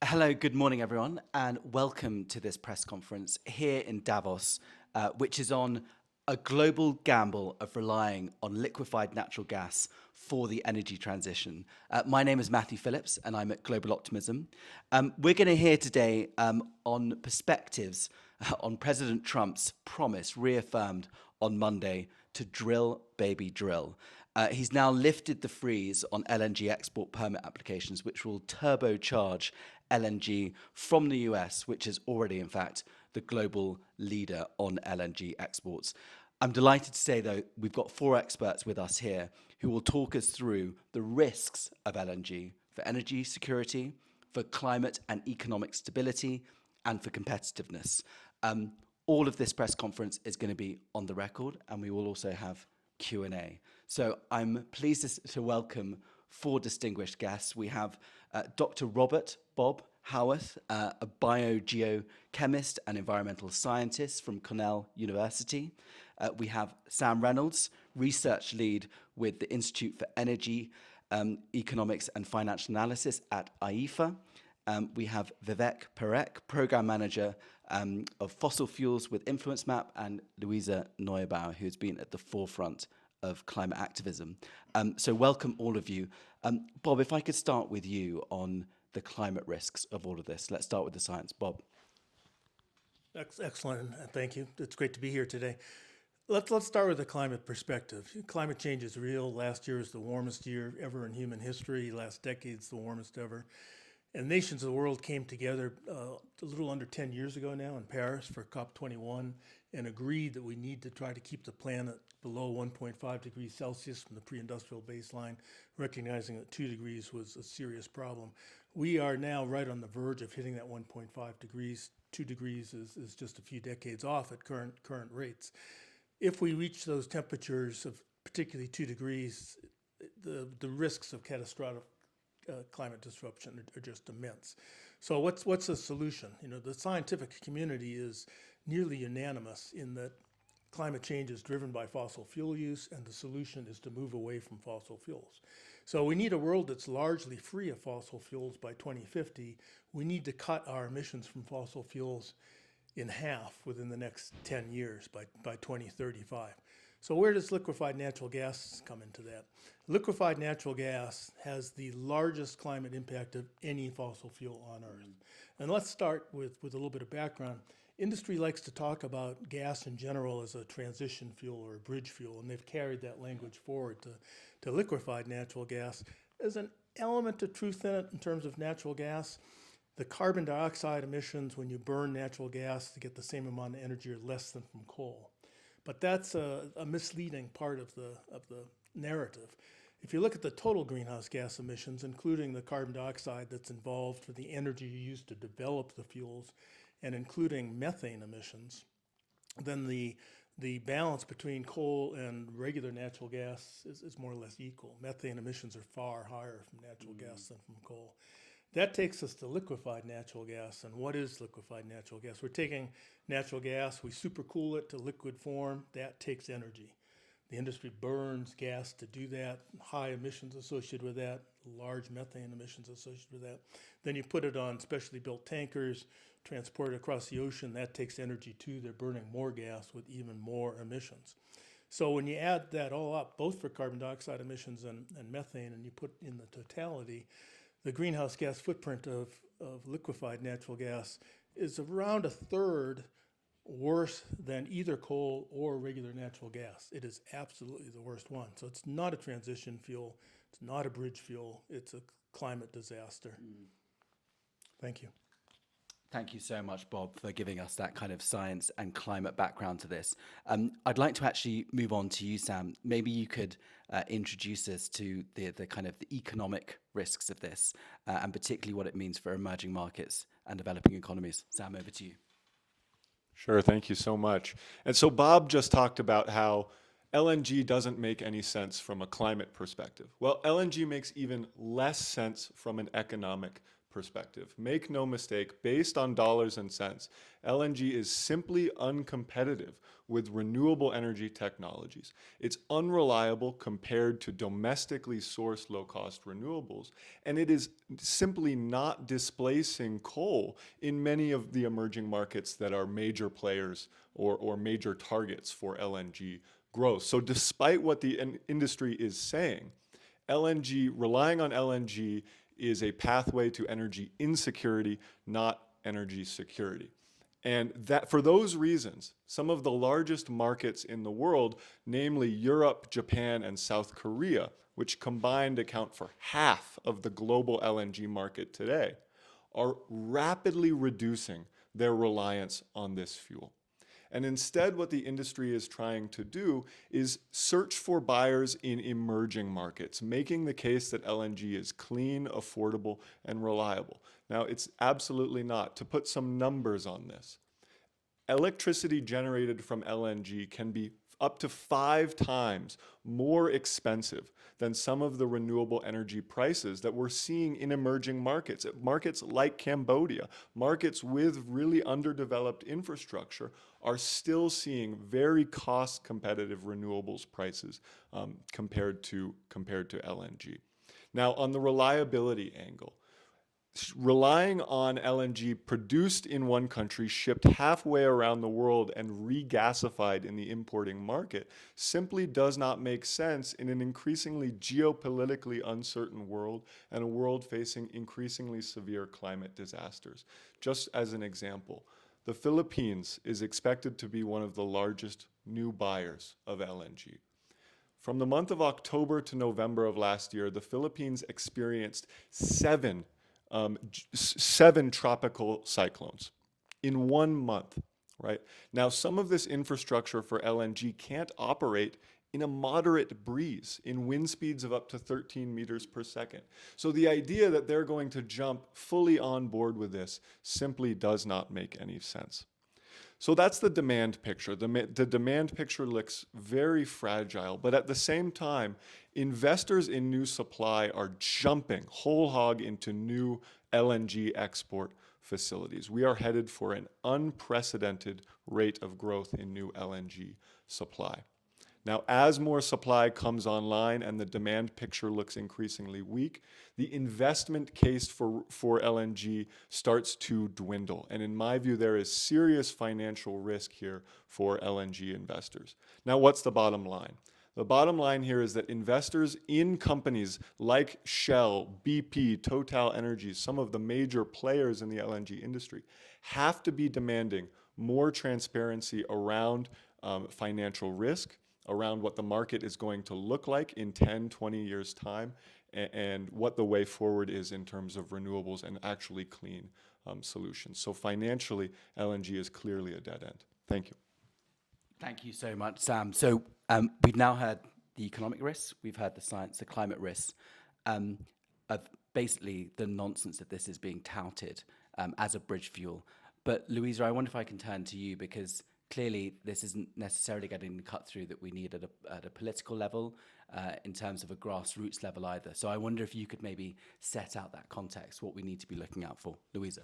Hello, good morning, everyone, and welcome to this press conference here in Davos, which is on a global gamble of relying on liquefied natural gas for the energy transition. My name is Matthew Phillips, and I'm at Global Optimism. We're going to hear today on perspectives on President Trump's promise reaffirmed on Monday to drill, baby, drill. He's now lifted the freeze on LNG export permit applications, which will turbocharge LNG from the US, which is already, in fact, the global leader on LNG exports. I'm delighted to say, though, we've got four experts with us here who will talk us through the risks of LNG for energy security, for climate and economic stability, and for competitiveness. All of this press conference is going to be on the record, and we will also have Q&A. So I'm pleased to welcome four distinguished guests. We have Dr. Robert Bob Howarth, a biogeochemist and environmental scientist from Cornell University. We have Sam Reynolds, research lead with the Institute for Energy, Economics and Financial Analysis at IEEFA. We have Vivek Parekh, program manager of fossil fuels with Influence Map, and Luisa Neubauer, who's been at the forefront of climate activism. So welcome all of you. Bob, if I could start with you on the climate risks of all of this. Let's start with the science. Bob. Excellent, thank you. It's great to be here today. Let's start with the climate perspective. Climate change is real. Last year is the warmest year ever in human history. Last decade's the warmest ever. And nations of the world came together a little under 10 years ago now in Paris for COP21 and agreed that we need to try to keep the planet below 1.5 degrees Celsius from the pre-industrial baseline, recognizing that 2 degrees was a serious problem. We are now right on the verge of hitting that 1.5 degrees. 2 degrees is just a few decades off at current rates. If we reach those temperatures of particularly 2 degrees, the risks of catastrophic climate disruption are just immense. So what's the solution? You know, the scientific community is nearly unanimous in that climate change is driven by fossil fuel use, and the solution is to move away from fossil fuels. So we need a world that's largely free of fossil fuels by 2050. We need to cut our emissions from fossil fuels in half within the next 10 years by 2035. So where does liquefied natural gas come into that? Liquefied natural gas has the largest climate impact of any fossil fuel on Earth. And let's start with a little bit of background. Industry likes to talk about gas in general as a transition fuel or a bridge fuel, and they've carried that language forward to liquefied natural gas. There's an element of truth in it in terms of natural gas. The carbon dioxide emissions when you burn natural gas to get the same amount of energy are less than from coal. But that's a misleading part of the narrative. If you look at the total greenhouse gas emissions, including the carbon dioxide that's involved for the energy you use to develop the fuels, and including methane emissions, then the balance between coal and regular natural gas is more or less equal. Methane emissions are far higher from natural gas than from coal. That takes us to liquefied natural gas. And what is liquefied natural gas? We're taking natural gas, we supercool it to liquid form. That takes energy. The industry burns gas to do that, high emissions associated with that, large methane emissions associated with that. Then you put it on specially built tankers, transport it across the ocean. That takes energy too. They're burning more gas with even more emissions. So when you add that all up, both for carbon dioxide emissions and methane, and you put in the totality, the greenhouse gas footprint of liquefied natural gas is around a third worse than either coal or regular natural gas. It is absolutely the worst one. So it's not a transition fuel. It's not a bridge fuel. It's a climate disaster. Thank you. Thank you so much, Bob, for giving us that kind of science and climate background to this. I'd like to actually move on to you, Sam. Maybe you could introduce us to the kind of the economic risks of this, and particularly what it means for emerging markets and developing economies. Sam, over to you. Sure, thank you so much. And so Bob just talked about how LNG doesn't make any sense from a climate perspective. Well, LNG makes even less sense from an economic perspective, make no mistake, based on dollars and cents, LNG is simply uncompetitive with renewable energy technologies. It's unreliable compared to domestically sourced low-cost renewables, and it is simply not displacing coal in many of the emerging markets that are major players or major targets for LNG growth. So despite what the industry is saying, relying on LNG is a pathway to energy insecurity, not energy security. And that for those reasons, some of the largest markets in the world, namely Europe, Japan, and South Korea, which combined account for half of the global LNG market today, are rapidly reducing their reliance on this fuel. And instead, what the industry is trying to do is search for buyers in emerging markets, making the case that LNG is clean, affordable, and reliable. Now, it's absolutely not. To put some numbers on this, electricity generated from LNG can be up to 5 times more expensive than some of the renewable energy prices that we're seeing in emerging markets. Markets like Cambodia, markets with really underdeveloped infrastructure, are still seeing very cost competitive renewables prices compared to LNG. Now, on the reliability angle, relying on LNG produced in one country, shipped halfway around the world, and regasified in the importing market simply does not make sense in an increasingly geopolitically uncertain world and a world facing increasingly severe climate disasters. Just as an example, the Philippines is expected to be one of the largest new buyers of LNG. From the month of October to November of last year, the Philippines experienced seven tropical cyclones in 1 month, right? Now, some of this infrastructure for LNG can't operate in a moderate breeze, in wind speeds of up to 13 meters per second. So the idea that they're going to jump fully on board with this simply does not make any sense. So that's the demand picture. The demand picture looks very fragile, but at the same time, investors in new supply are jumping whole hog into new LNG export facilities. We are headed for an unprecedented rate of growth in new LNG supply. Now, as more supply comes online and the demand picture looks increasingly weak, the investment case for LNG starts to dwindle. And in my view, there is serious financial risk here for LNG investors. Now, what's the bottom line? The bottom line here is that investors in companies like Shell, BP, Total Energies, some of the major players in the LNG industry, have to be demanding more transparency around financial risk, around what the market is going to look like in 10, 20 years' time, and what the way forward is in terms of renewables and actually clean solutions. So financially, LNG is clearly a dead end. Thank you. Thank you so much, Sam. So we've now heard the economic risks, we've heard the science, the climate risks, of basically the nonsense that this is being touted as a bridge fuel. But Luisa, I wonder if I can turn to you, because clearly this isn't necessarily getting the cut through that we need at a political level in terms of a grassroots level either. So I wonder if you could maybe set out that context, what we need to be looking out for. Luisa.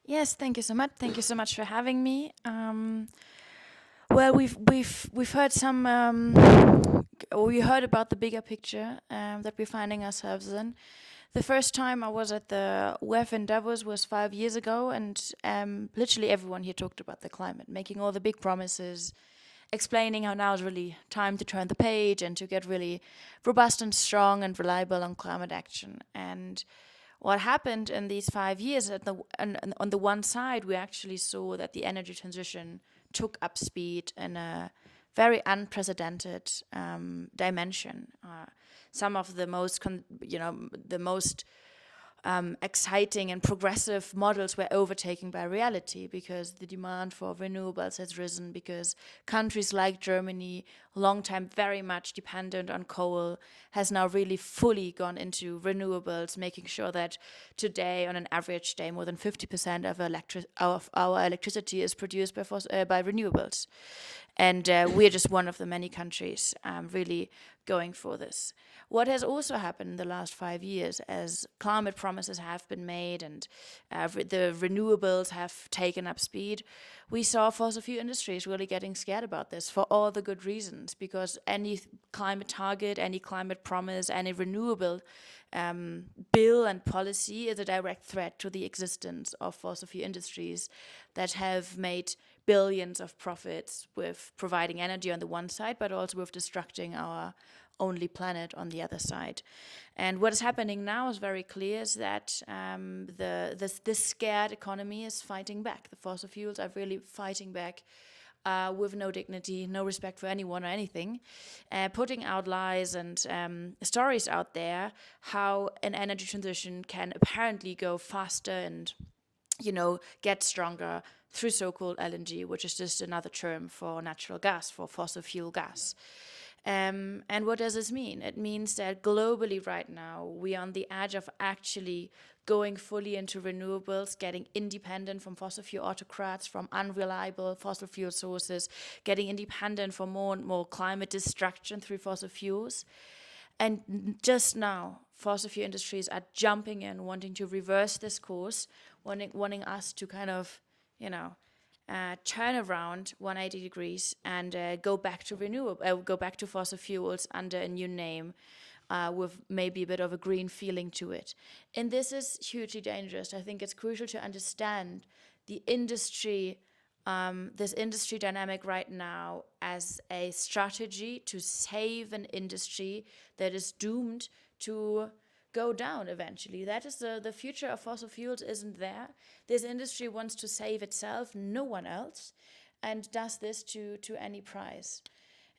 Yes, thank you so much. Thank you so much for having me. Well, we've heard we heard about the bigger picture that we're finding ourselves in. The first time I was at the WEF in Davos was 5 years ago, and literally everyone here talked about the climate, making all the big promises, explaining how now is really time to turn the page and to get really robust and strong and reliable on climate action. And what happened in these 5 years, on the one side, we actually saw that the energy transition took up speed in a very unprecedented dimension. Some of the most, exciting and progressive models were overtaken by reality, because the demand for renewables has risen, because countries like Germany, long time very much dependent on coal, has now really fully gone into renewables, making sure that today, on an average day, more than 50% of our electricity is produced by renewables. And we're just one of the many countries really going for this. What has also happened in the last 5 years, as climate promises have been made and the renewables have taken up speed, we saw fossil fuel industries really getting scared about this for all the good reasons, because any climate target, any climate promise, any renewable bill and policy is a direct threat to the existence of fossil fuel industries that have made billions of profits with providing energy on the one side, but also with destructing our only planet on the other side. And what is happening now is very clear, is that this scared economy is fighting back. The fossil fuels are really fighting back with no dignity, no respect for anyone or anything, putting out lies and stories out there how an energy transition can apparently go faster and, get stronger through so-called LNG, which is just another term for natural gas, for fossil fuel gas. And what does this mean? It means that globally right now, we are on the edge of actually going fully into renewables, getting independent from fossil fuel autocrats, from unreliable fossil fuel sources, getting independent from more and more climate destruction through fossil fuels. And just now, fossil fuel industries are jumping in, wanting to reverse this course, wanting us to kind of, turn around 180 degrees and go back to fossil fuels under a new name, with maybe a bit of a green feeling to it. And this is hugely dangerous. I think it's crucial to understand the industry, this industry dynamic right now as a strategy to save an industry that is doomed to go down eventually. That is the future of fossil fuels isn't there. This industry wants to save itself, no one else, and does this to any price.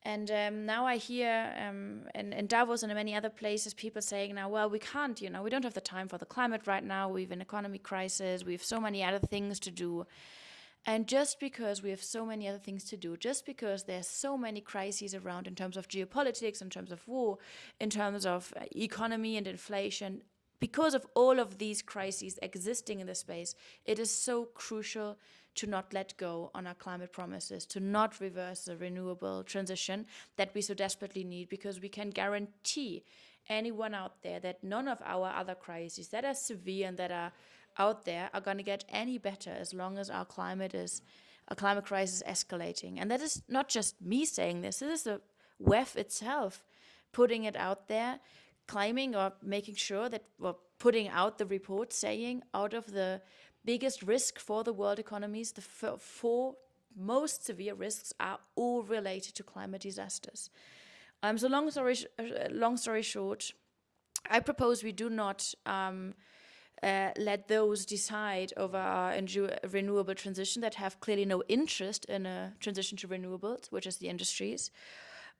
And now I hear in Davos and in many other places people saying now, well, we can't, we don't have the time for the climate right now. We have an economic crisis. We have so many other things to do. And just because we have so many other things to do, just because there's so many crises around in terms of geopolitics, in terms of war, in terms of economy and inflation, because of all of these crises existing in the space, it is so crucial to not let go on our climate promises, to not reverse the renewable transition that we so desperately need, because we can guarantee anyone out there that none of our other crises that are severe and that are out there are going to get any better as long as our climate crisis is escalating. And that is not just me saying this is the WEF itself putting it out there, claiming or making sure that, well, putting out the report saying out of the biggest risk for the world economies, the four most severe risks are all related to climate disasters. So long story short, I propose we do not let those decide over our renewable transition that have clearly no interest in a transition to renewables, which is the industries.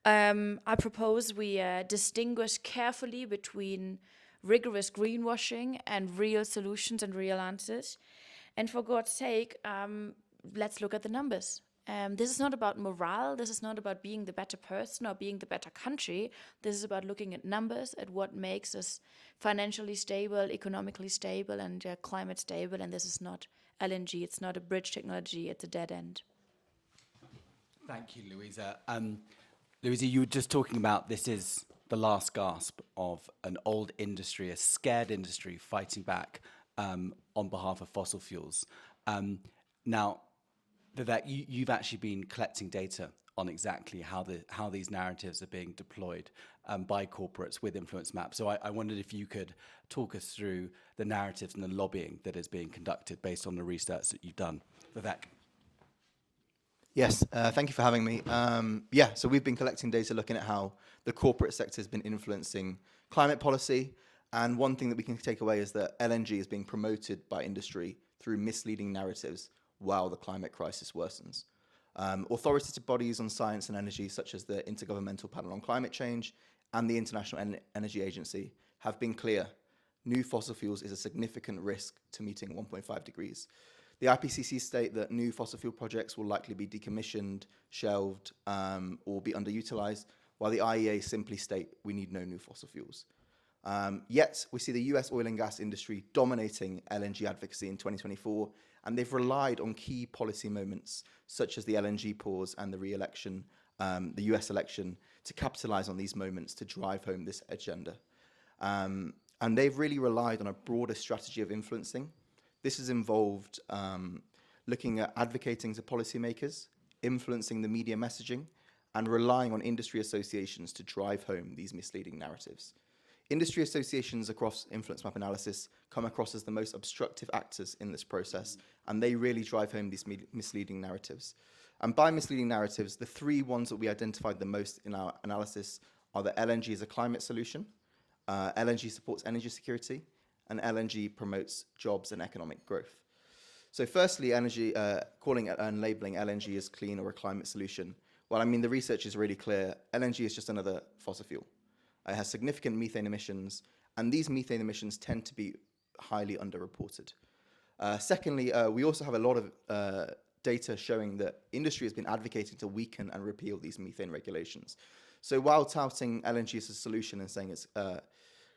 I propose we distinguish carefully between rigorous greenwashing and real solutions and real answers. And for God's sake, let's look at the numbers. This is not about morale. This is not about being the better person or being the better country. This is about looking at numbers, at what makes us financially stable, economically stable, and climate stable. And this is not LNG. It's not a bridge technology. It's a dead end. Thank you, Luisa. Luisa, you were just talking about this is the last gasp of an old industry, a scared industry fighting back on behalf of fossil fuels. Now, Vivek, you've actually been collecting data on exactly how these narratives are being deployed by corporates with influence maps. So I wondered if you could talk us through the narratives and the lobbying that is being conducted based on the research that you've done. Vivek. Yes, thank you for having me. So we've been collecting data looking at how the corporate sector has been influencing climate policy. And one thing that we can take away is that LNG is being promoted by industry through misleading narratives while the climate crisis worsens. Authoritative bodies on science and energy, such as the Intergovernmental Panel on Climate Change and the International Energy Agency, have been clear. New fossil fuels is a significant risk to meeting 1.5 degrees. The IPCC state that new fossil fuel projects will likely be decommissioned, shelved, or be underutilized, while the IEA simply state we need no new fossil fuels. Yet, we see the US oil and gas industry dominating LNG advocacy in 2024, and they've relied on key policy moments, such as the LNG pause and the re-election the US election, to capitalize on these moments to drive home this agenda. And they've really relied on a broader strategy of influencing. This has involved looking at advocating to policymakers, influencing the media messaging, and relying on industry associations to drive home these misleading narratives. Industry associations across influence map analysis come across as the most obstructive actors in this process, and they really drive home these misleading narratives. And by misleading narratives, the three ones that we identified the most in our analysis are that LNG is a climate solution, LNG supports energy security, and LNG promotes jobs and economic growth. So firstly, calling it and labeling LNG as clean or a climate solution. Well, I mean, the research is really clear. LNG is just another fossil fuel. It has significant methane emissions, and these methane emissions tend to be highly underreported. Secondly, we also have a lot of data showing that industry has been advocating to weaken and repeal these methane regulations. So while touting LNG as a solution and saying it's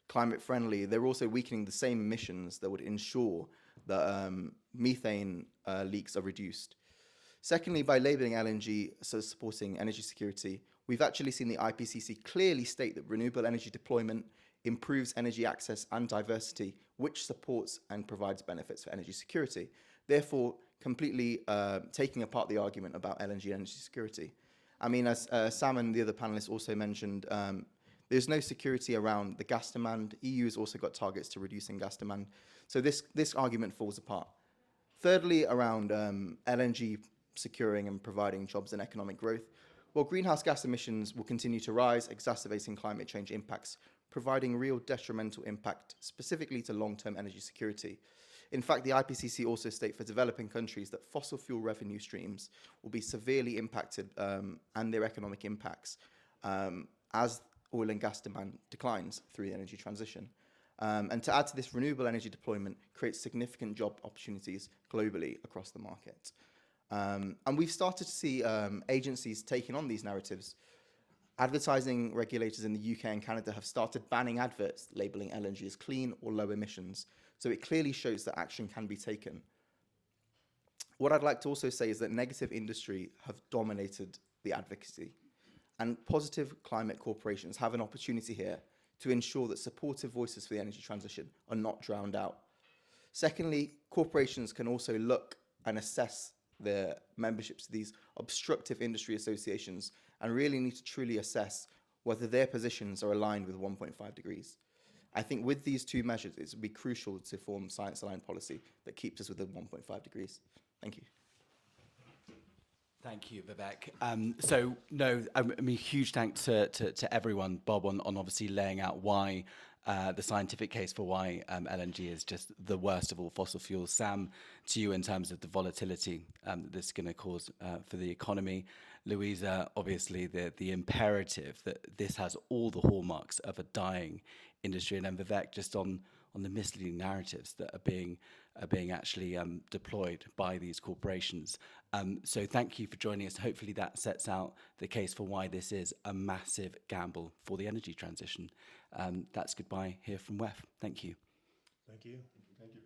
climate friendly, they're also weakening the same emissions that would ensure that methane leaks are reduced. Secondly, by labeling LNG as supporting energy security, we've actually seen the IPCC clearly state that renewable energy deployment improves energy access and diversity, which supports and provides benefits for energy security. Therefore, completely taking apart the argument about LNG and energy security. I mean, as Sam and the other panelists also mentioned, there's no security around the gas demand. EU has also got targets to reducing gas demand. So this argument falls apart. Thirdly, around LNG securing and providing jobs and economic growth, well, greenhouse gas emissions will continue to rise, exacerbating climate change impacts, providing real detrimental impact, specifically to long-term energy security. In fact, the IPCC also state for developing countries that fossil fuel revenue streams will be severely impacted and their economic impacts as oil and gas demand declines through the energy transition. And to add to this, renewable energy deployment creates significant job opportunities globally across the market. And we've started to see agencies taking on these narratives. Advertising regulators in the UK and Canada have started banning adverts labeling LNG as clean or low emissions. So it clearly shows that action can be taken. What I'd like to also say is that negative industry have dominated the advocacy, and positive climate corporations have an opportunity here to ensure that supportive voices for the energy transition are not drowned out. Secondly, corporations can also look and assess their memberships to these obstructive industry associations and really need to truly assess whether their positions are aligned with 1.5 degrees. I think with these two measures, it would be crucial to form science-aligned policy that keeps us within 1.5 degrees. Thank you. Thank you, Vivek. I mean, huge thanks to everyone, Bob, on obviously laying out why the scientific case for why LNG is just the worst of all fossil fuels. Sam, to you in terms of the volatility that this is going to cause for the economy. Luisa, obviously the imperative that this has all the hallmarks of a dying industry, and then Vivek just on the misleading narratives that are being actually deployed by these corporations. So thank you for joining us. Hopefully that sets out the case for why this is a massive gamble for the energy transition. That's goodbye here from WEF. Thank you. Thank you. Thank you.